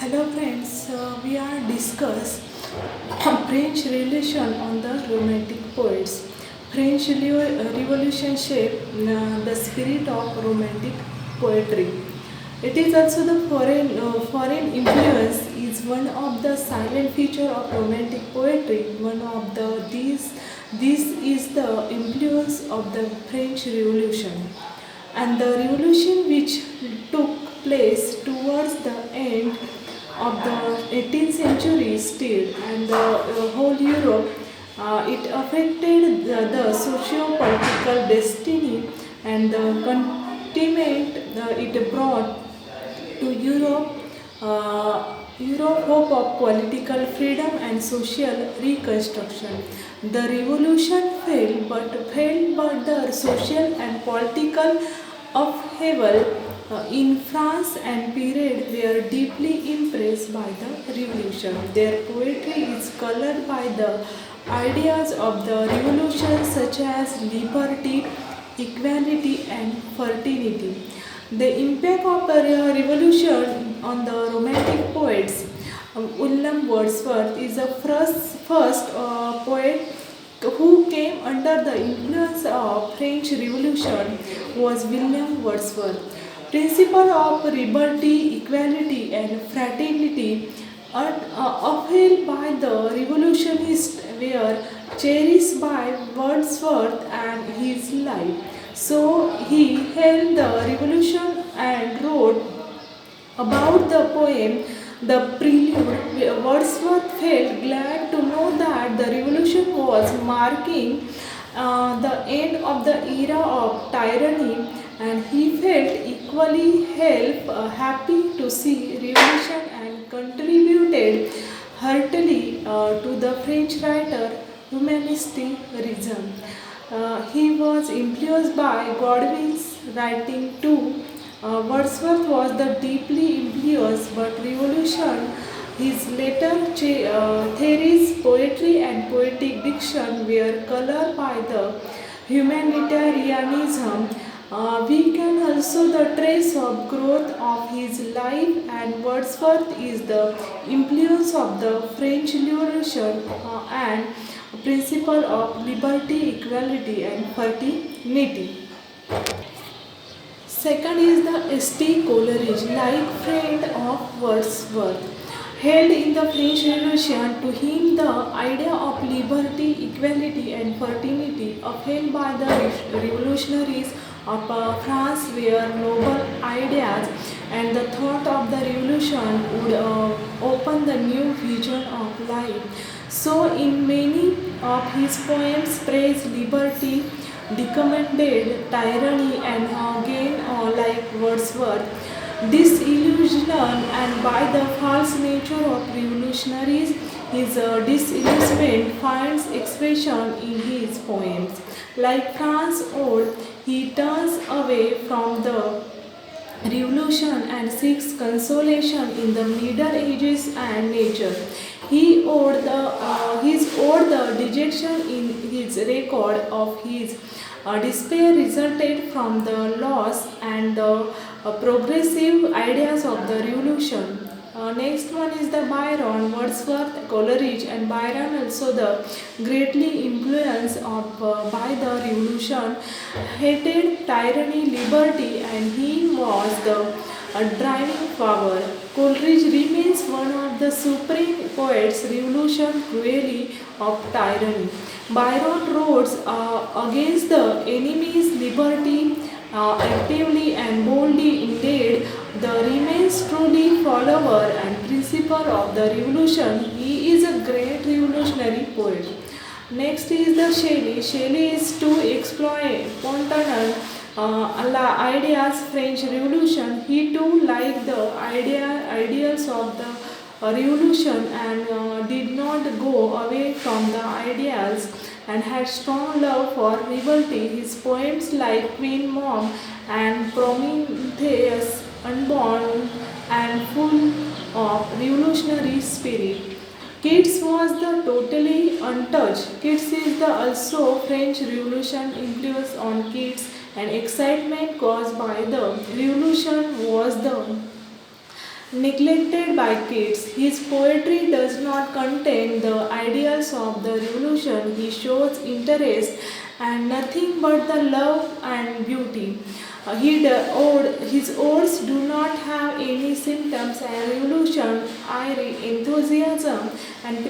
Hello friends, we are discuss French Revolution on the Romantic poets. Revolution shaped the spirit of Romantic poetry. It is also the foreign influence is one of the silent feature of Romantic poetry. One of the this is the influence of the French Revolution and the revolution which took place towards the end of the 18th century still and the whole Europe. It affected the socio-political destiny and the continent. It brought to Europe hope of political freedom and social reconstruction. The revolution failed, but the social and political upheaval in France and period were deeply impressed by the revolution. Their poetry is colored by the ideas of the revolution such as liberty, equality and fraternity. The impact of the revolution on the romantic poets, William Wordsworth is the first poet who came under the influence of French Revolution was William Wordsworth. Principle of liberty, equality, and fraternity upheld by the revolutionists were cherished by Wordsworth and his life. So he held the revolution and wrote about the poem The Prelude. Wordsworth felt glad to know that the revolution was marking the end of the era of tyranny, and he felt equally happy to see revolution and contributed heartily to the French writer humanism. He was influenced by Godwin's writing too. Wordsworth was the deeply influenced but revolution. His later theories, poetry and poetic diction were colored by the humanitarianism. We can also the trace of growth of his life, and Wordsworth is the influence of the French Revolution and principle of liberty, equality and fraternity. Second is the St. Coleridge, like friend of Wordsworth. Held in the French Revolution, to him the idea of liberty, equality, and fraternity upheld by the revolutionaries of France were noble ideas, and the thought of the revolution would open the new vision of life. So, in many of his poems, praise liberty, recommended tyranny and again like Wordsworth. Disillusioned and by the false nature of revolutionaries, his disillusionment finds expression in his poems. Like Franz Ode, he turns away from the revolution and seeks consolation in the Middle Ages and nature. His owed the dejection in his record of his despair resulted from the loss and the progressive ideas of the revolution. Next one is the Byron, Wordsworth, Coleridge, and Byron also the greatly influenced by the revolution, hated tyranny, liberty, and he was the driving power. Coleridge remains one of the supreme poets, revolution cruelly of tyranny. Byron wrote against the enemy's liberty actively and boldly indeed. The remains truly follower and principal of the revolution. He is a great revolutionary poet. Next is the Shelley. Shelley is to exploit Pontanan ideas French Revolution. He too liked the ideals of the revolution and did not go away from the ideals and had strong love for liberty. His poems like Queen Mom and Prometheus Unborn and full of revolutionary spirit. Kids was the totally untouched. Kids is the also French Revolution influence on kids and excitement caused by the revolution was the neglected by kids. His poetry does not contain the ideals of the revolution. He shows interest and nothing but the love and beauty. His odes do not have any symptoms and revolution, ire, enthusiasm, and